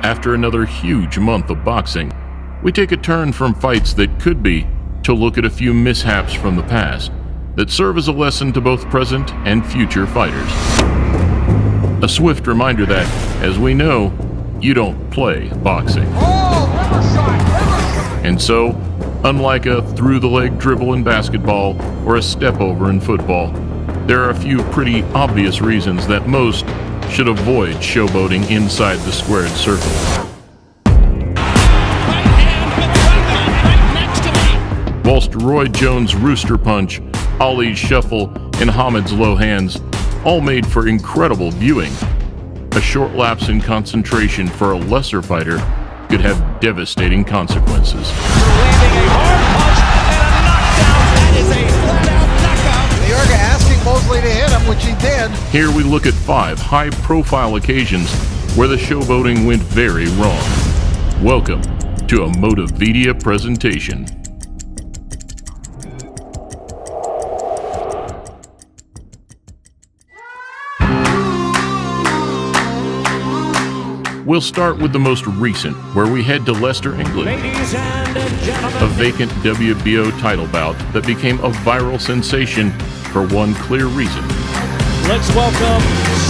After another huge month of boxing, we take a turn from fights that could be to look at a few mishaps from the past that serve as a lesson to both present and future fighters. A swift reminder that, as we know, you don't play boxing. And so, unlike a through-the-leg dribble in basketball or a step-over in football, there are a few pretty obvious reasons that most should avoid showboating inside the squared circle. Whilst Roy Jones' rooster punch, Ali's shuffle, and Hamid's low hands all made for incredible viewing, a short lapse in concentration for a lesser fighter could have devastating consequences. Landing a hard punch and a knockdown. That is a flat-out knockout. Mayorga asking Mosley to hit him, which he did. Here we look at 5 high-profile occasions where the showboating went very wrong. Welcome to a Motivedia presentation. We'll start with the most recent, where we head to Leicester, England. Ladies and gentlemen, A vacant WBO title bout that became a viral sensation for one clear reason. let's welcome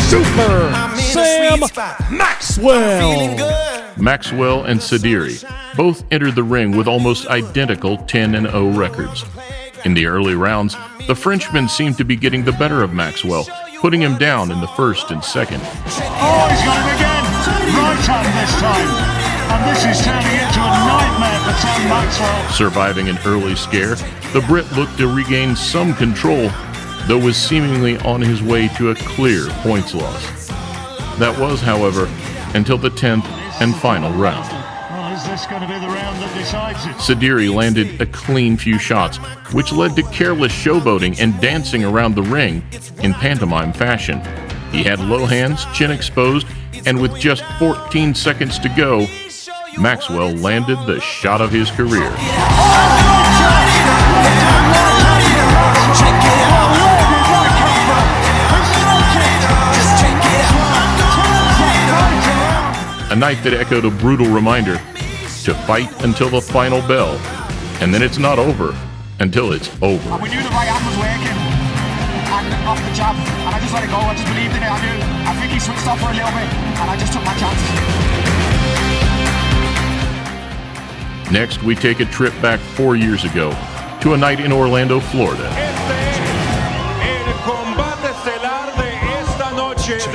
Super Sam Maxwell. Maxwell and Sadiri both entered the ring with almost identical 10-0 records. In the early rounds, the Frenchman seemed to be getting the better of Maxwell, putting him down in the first and second. Oh, he's got him again! Right hand this time. And this is turning into a nightmare for Sam Maxwell. Surviving an early scare, the Brit looked to regain some control, though was seemingly on his way to a clear points loss. That was, however, until the 10th and final round. Well, is this going to be the round that decides it? Sadiri landed a clean few shots, which led to careless showboating and dancing around the ring in pantomime fashion. He had low hands, chin exposed, and with just 14 seconds to go, Maxwell landed the shot of his career. A night that echoed a brutal reminder to fight until the final bell, and then it's not over until it's over. We knew the right hand was working, and off the jab, and I just let it go. I just believed in it. I think he switched off for a little bit, and I just took my chances. Next, we take a trip back 4 years ago to a night in Orlando, Florida. El combate estelar de esta noche is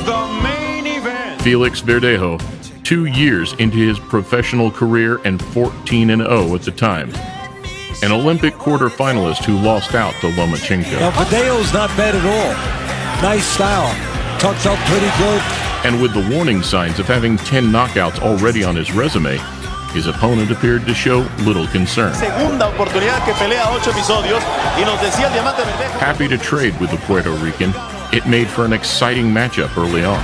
the main event. Felix Verdejo, 2 years into his professional career and 14-0 at the time. An Olympic quarterfinalist who lost out to Lomachenko. Now, Verdejo's not bad at all. Nice style. Tucks out pretty good. And with the warning signs of having 10 knockouts already on his resume, his opponent appeared to show little concern. Happy to trade with the Puerto Rican, it made for an exciting matchup early on.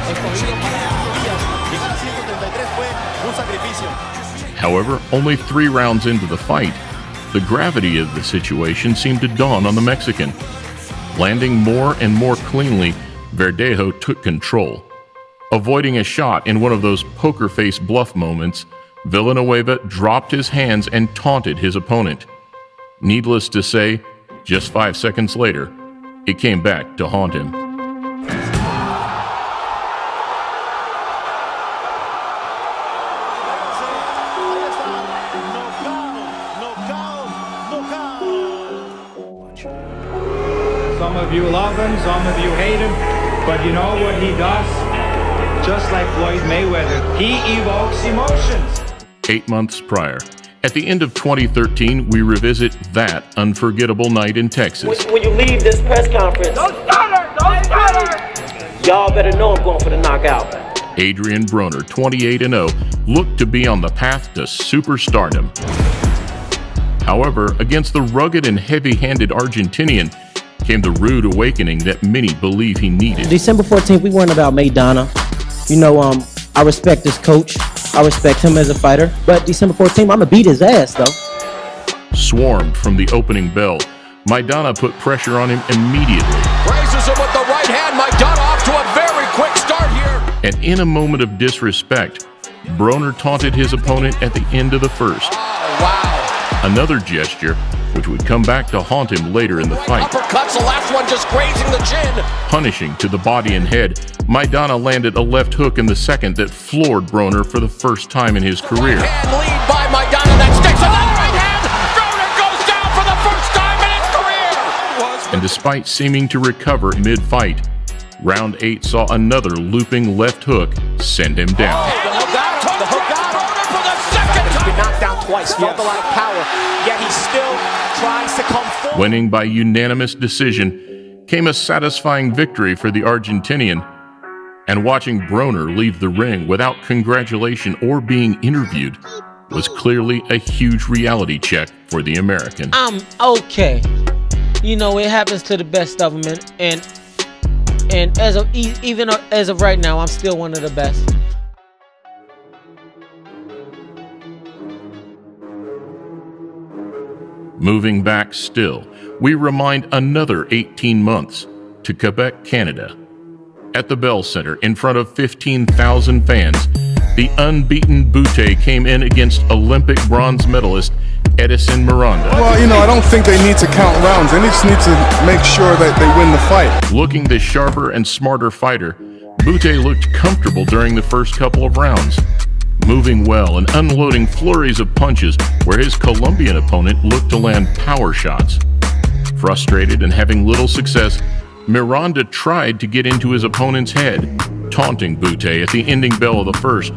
However, only 3 rounds into the fight, the gravity of the situation seemed to dawn on the Mexican. Landing more and more cleanly, Verdejo took control. Avoiding a shot in one of those poker face bluff moments, Villanueva dropped his hands and taunted his opponent. Needless to say, just 5 seconds later, it came back to haunt him. Some of you love him, some of you hate him, but you know what he does? Just like Floyd Mayweather, he evokes emotions. 8 months prior, at the end of 2013, we revisit that unforgettable night in Texas. When you leave this press conference, don't stutter! Don't stutter! Y'all better know I'm going for the knockout. Adrian Broner, 28-0, looked to be on the path to superstardom. However, against the rugged and heavy-handed Argentinian came the rude awakening that many believe he needed. December 14th, we weren't about Maidana. You know, I respect this coach. I respect him as a fighter. But December 14th, I'm gonna beat his ass, though. Swarmed from the opening bell, Maidana put pressure on him immediately. Raises him with the right hand. Maidana off to a very quick start here. And in a moment of disrespect, Broner taunted his opponent at the end of the first. Oh, wow. Another gesture which would come back to haunt him later in the fight. Uppercuts, the last one just grazing the chin. Punishing to the body and head, Maidana landed a left hook in the second that floored Broner for the first time in his career. And lead by Maidana that sticks another right hand. Broner goes down for the first time in his career. And despite seeming to recover mid-fight, round 8 saw another looping left hook send him down. The hook got Broner for the second time. He's been knocked down twice, felt a lot of power, yet he still tries to come forward. Winning by unanimous decision came a satisfying victory for the Argentinian, and watching Broner leave the ring without congratulation or being interviewed was clearly a huge reality check for the American. I'm okay. You know, it happens to the best of them, and even as of right now, I'm still one of the best. Moving back still, we remind another 18 months to Quebec, Canada. At the Bell Center, in front of 15,000 fans, the unbeaten Butte came in against Olympic bronze medalist Edison Miranda. Well, I don't think they need to count rounds. They just need to make sure that they win the fight. Looking the sharper and smarter fighter, Butte looked comfortable during the first couple of rounds, moving well and unloading flurries of punches where his Colombian opponent looked to land power shots. Frustrated and having little success, Miranda tried to get into his opponent's head, taunting Butte at the ending bell of the first,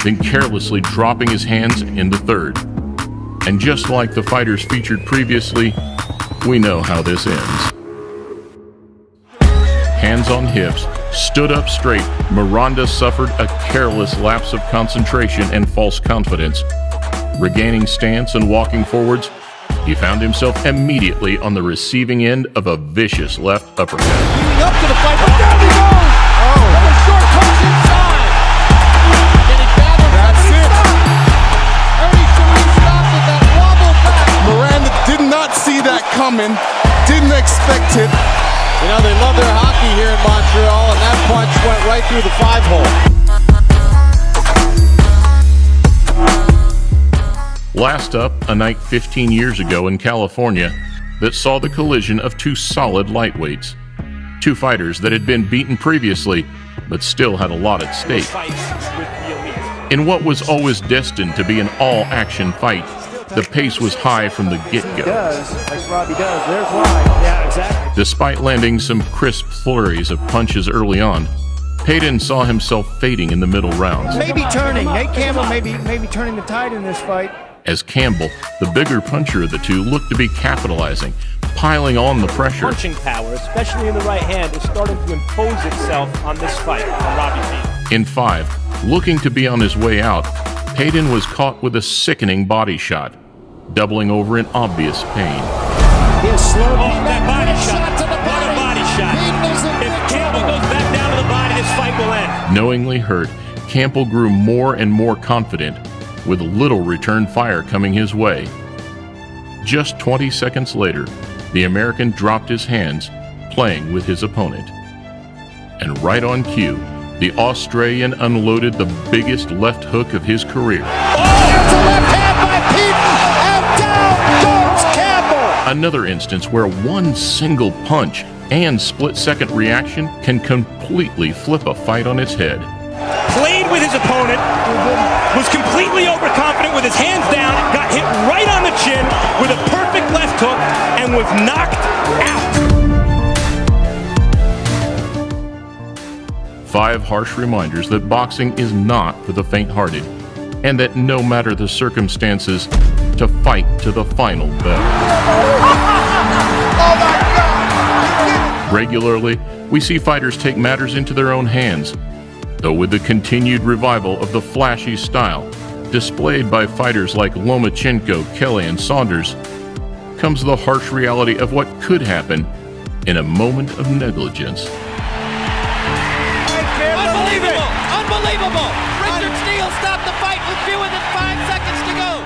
then carelessly dropping his hands in the third. And just like the fighters featured previously, we know how this ends. Hands on hips, stood up straight, Miranda suffered a careless lapse of concentration and false confidence. Regaining stance and walking forwards, he found himself immediately on the receiving end of a vicious left uppercut. Leading up to the fight, but down he goes. And a short punch inside. Can he gather? That's it. Ernie Shalin stopped at that wobble back. Miranda did not see that coming, didn't expect it. They love their hockey here in Montreal, and that punch went right through the 5-hole. Last up, a night 15 years ago in California that saw the collision of two solid lightweights. Two fighters that had been beaten previously, but still had a lot at stake. In what was always destined to be an all-action fight, the pace was high from the get-go. Like Robbie does. There's why. Yeah, exactly. Despite landing some crisp flurries of punches early on, Payton saw himself fading in the middle rounds. Maybe turning. Nate Campbell maybe turning the tide in this fight. As Campbell, the bigger puncher of the two, looked to be capitalizing, piling on the pressure. Punching power, especially in the right hand, is starting to impose itself on this fight on Robbie Payton. In 5, looking to be on his way out, Payton was caught with a sickening body shot, doubling over in obvious pain. That body shot. What a body shot. If Campbell goes back down to the body, this fight will end. Knowingly hurt, Campbell grew more and more confident, with little return fire coming his way. Just 20 seconds later, the American dropped his hands, playing with his opponent. And right on cue, the Australian unloaded the biggest left hook of his career. That's a left hand by Payton, and down goes Campbell. Another instance where one single punch and split-second reaction can completely flip a fight on its head. Played with his opponent, was completely overconfident with his hands down, got hit right on the chin with a perfect left hook, and was knocked out. 5 harsh reminders that boxing is not for the faint-hearted, and that no matter the circumstances, to fight to the final bell. Oh my God! Regularly, we see fighters take matters into their own hands, though with the continued revival of the flashy style displayed by fighters like Lomachenko, Kelly, and Saunders, comes the harsh reality of what could happen in a moment of negligence. Unbelievable! Unbelievable! Richard Steele stopped the fight with fewer than 5 seconds to go.